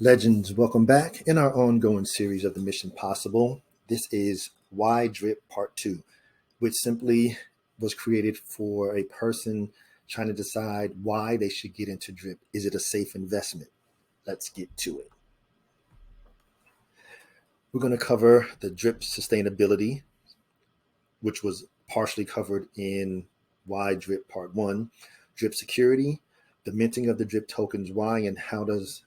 Legends, welcome back in our ongoing series of the Mission Possible. This is Why Drip Part 2, which simply was created for a person trying to decide why they should get into drip. Is it a safe investment? Let's get to it. We're going to cover the drip sustainability, which was partially covered in Why Drip Part 1, drip security, the minting of the drip tokens, why and how does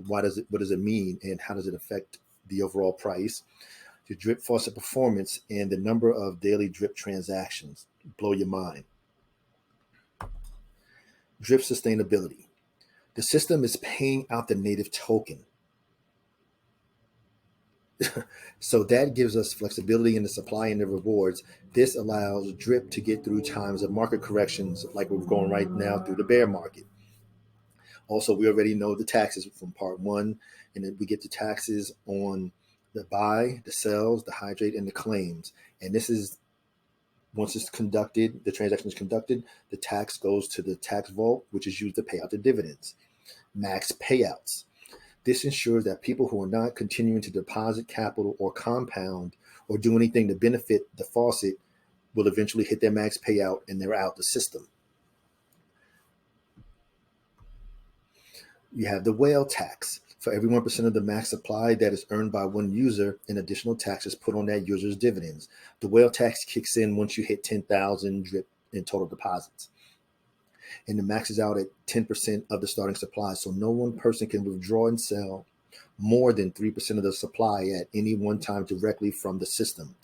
what does it mean and how does it affect the overall price, the drip faucet performance, and the number of daily drip transactions. Blow your mind. Drip sustainability. The system is paying out the native token. So that gives us flexibility in the supply and the rewards. This allows drip to get through times of market corrections like we're going right now through the bear market. Also, we already know the taxes from part one, and then we get the taxes on the buy, the sells, the hydrate, and the claims. And this is once it's conducted, the transaction is conducted, the tax goes to the tax vault, which is used to pay out the dividends. Max payouts. This ensures that people who are not continuing to deposit capital or compound or do anything to benefit the faucet will eventually hit their max payout and they're out the system. You have the whale tax. For every 1% of the max supply that is earned by one user, an additional tax is put on that user's dividends. The whale tax kicks in once you hit 10,000 drip in total deposits. And the max is out at 10% of the starting supply. So no one person can withdraw and sell more than 3% of the supply at any one time directly from the system.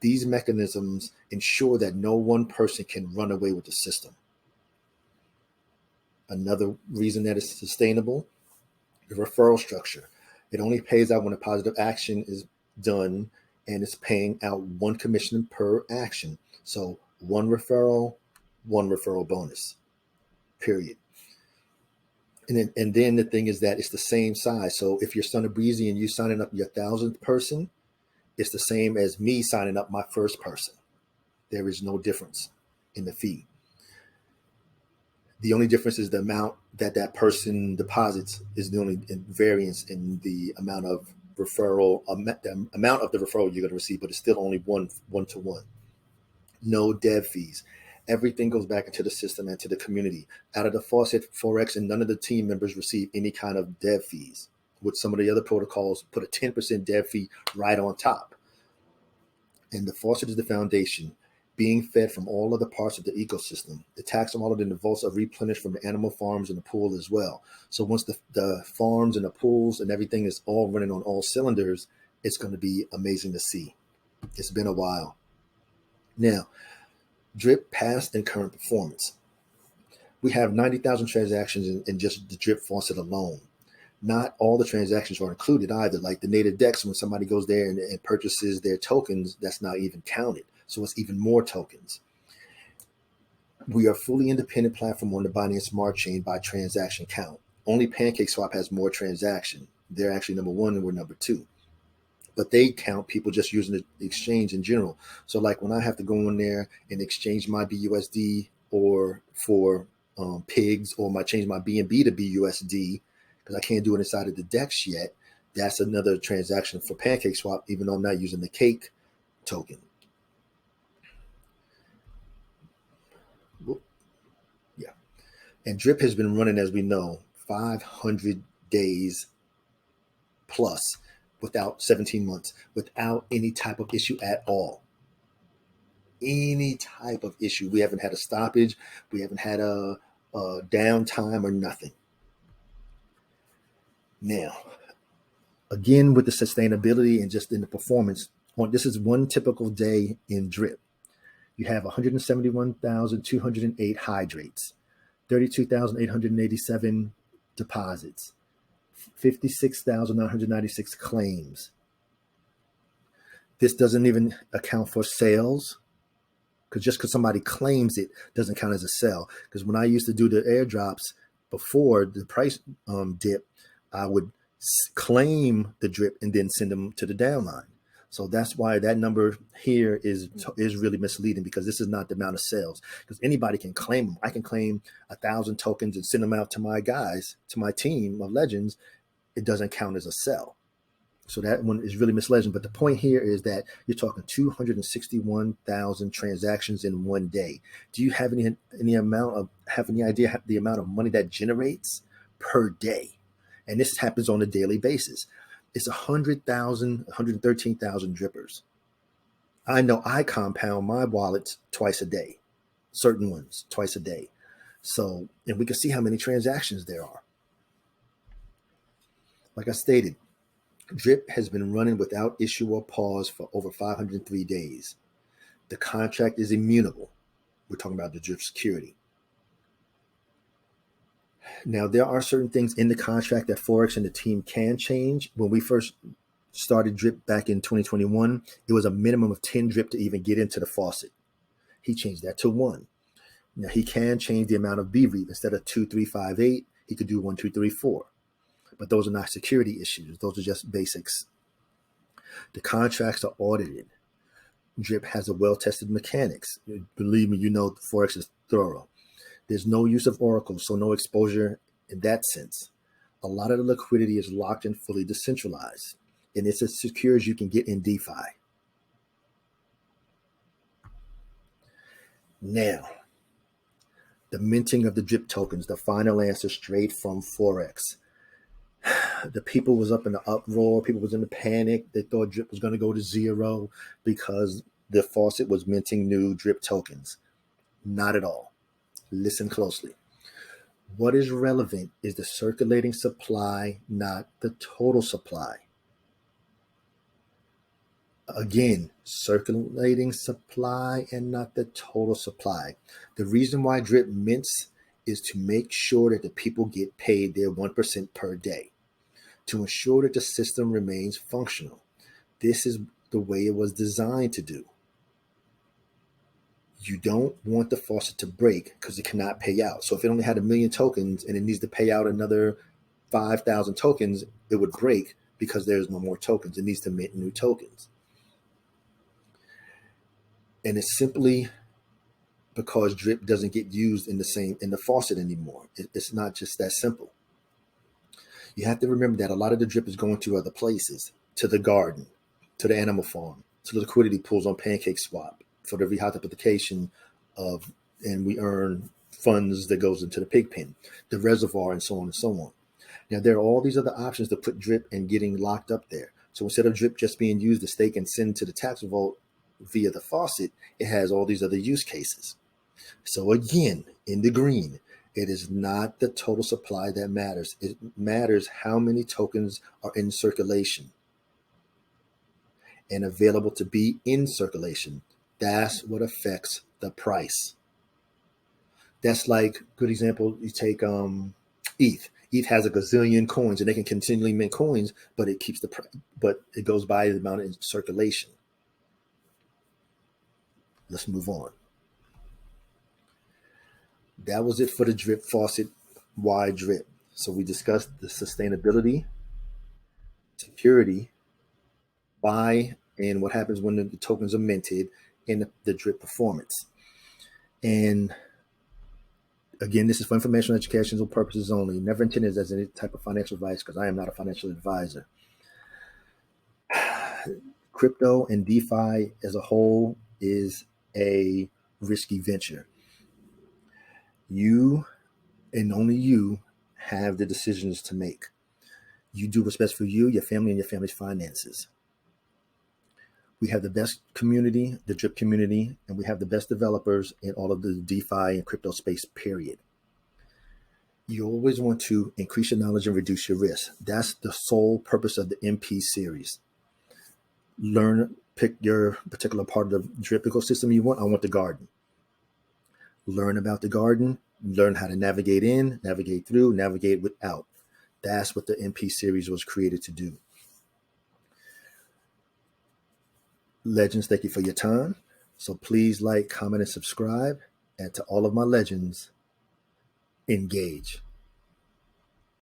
These mechanisms ensure that no one person can run away with the system. Another reason that it's sustainable, the referral structure. It only pays out when a positive action is done, and it's paying out one commission per action. So one referral bonus, period. And then the thing is that it's the same size. So if you're Stunner Breezy and you signing up your 1,000th person, it's the same as me signing up my first person. There is no difference in the fee. The only difference is the amount that that person deposits is the only variance in the amount of referral, the amount of the referral you're going to receive, but it's still only one to one. No dev fees. Everything goes back into the system and to the community. Out of the faucet, Forex, and none of the team members receive any kind of dev fees. With some of the other protocols, put a 10% dev fee right on top. And the faucet is the foundation, being fed from all other parts of the ecosystem. The tax on all of the vaults are replenished from the animal farms and the pool as well. So once the farms and the pools and everything is all running on all cylinders, it's going to be amazing to see. It's been a while. Now, drip past and current performance. We have 90,000 transactions in just the drip faucet alone. Not all the transactions are included either. Like the native DEX, when somebody goes there and purchases their tokens, that's not even counted. So it's even more tokens. We are a fully independent platform on the Binance Smart Chain by transaction count. Only PancakeSwap has more transaction. They're actually number one and we're number two. But they count people just using the exchange in general. So like when I have to go in there and exchange my BUSD or for pigs, or change my BNB to BUSD, because I can't do it inside of the DEX yet, that's another transaction for PancakeSwap, even though I'm not using the cake token. Yeah. And drip has been running, as we know, 500 days plus, without 17 months, without any type of issue at all. Any type of issue. We haven't had a stoppage. We haven't had a downtime or nothing. Now, again, with the sustainability and just in the performance, this is one typical day in drip. You have 171,208 hydrates, 32,887 deposits, 56,996 claims. This doesn't even account for sales, because just because somebody claims it doesn't count as a sell. Because when I used to do the airdrops before the price dip, I would claim the drip and then send them to the downline. So that's why that number here is really misleading, because this is not the amount of sales, because anybody can claim them. I can claim 1,000 tokens and send them out to my guys, to my team of legends, it doesn't count as a sell. So that one is really misleading. But the point here is that you're talking 261,000 transactions in one day. Do you have any idea the amount of money that generates per day? And this happens on a daily basis. It's 100,000, 113,000 drippers. I know I compound my wallets twice a day, certain ones twice a day. So, and we can see how many transactions there are. Like I stated, DRIP has been running without issue or pause for over 503 days. The contract is immutable. We're talking about the DRIP security. Now, there are certain things in the contract that Forex and the team can change. When we first started DRIP back in 2021, it was a minimum of 10 DRIP to even get into the faucet. He changed that to 1. Now, he can change the amount of BREIT. Instead of 2, 3, 5, 8, he could do 1, 2, 3, 4. But those are not security issues. Those are just basics. The contracts are audited. DRIP has a well-tested mechanics. Believe me, you know Forex is thorough. There's no use of Oracle, so no exposure in that sense. A lot of the liquidity is locked and fully decentralized, and it's as secure as you can get in DeFi. Now, the minting of the DRIP tokens, the final answer straight from Forex. The people was up in the uproar. People was in the panic. They thought DRIP was going to go to 0 because the faucet was minting new DRIP tokens. Not at all. Listen closely. What is relevant is the circulating supply, not the total supply. Again, circulating supply and not the total supply. The reason why DRIP mints is to make sure that the people get paid their 1% per day, to ensure that the system remains functional. This is the way it was designed to do. You don't want the faucet to break because it cannot pay out. So if it only had 1 million tokens and it needs to pay out another 5,000 tokens, it would break because there's no more tokens. It needs to mint new tokens. And it's simply because DRIP doesn't get used in the faucet anymore. It's not just that simple. You have to remember that a lot of the DRIP is going to other places, to the garden, to the animal farm, to the liquidity pools on PancakeSwap for the rehypothecation of, and we earn funds that goes into the pig pen, the reservoir, and so on and so on. Now, there are all these other options to put DRIP and getting locked up there. So instead of DRIP just being used to stake and send to the tax vault via the faucet, it has all these other use cases. So again, in the green, it is not the total supply that matters. It matters how many tokens are in circulation and available to be in circulation. That's what affects the price. That's like, good example, you take ETH. ETH has a gazillion coins and they can continually mint coins, but it keeps but it goes by the amount in circulation. Let's move on. That was it for the DRIP faucet. Why DRIP? So we discussed the sustainability, security, why, and what happens when the tokens are minted, and the DRIP performance. And again, this is for informational educational purposes only. Never intended as any type of financial advice because I am not a financial advisor. Crypto and DeFi as a whole is a risky venture. You and only you have the decisions to make. You do what's best for you, your family, and your family's finances. We have the best community, the DRIP community, and we have the best developers in all of the DeFi and crypto space, period. You always want to increase your knowledge and reduce your risk. That's the sole purpose of the MP series. Pick your particular part of the DRIP ecosystem you want. I want the garden. Learn about the garden, learn how to navigate in, navigate through, navigate without. That's what the MP series was created to do. Legends, thank you for your time. So please like, comment, and subscribe. And to all of my legends, engage.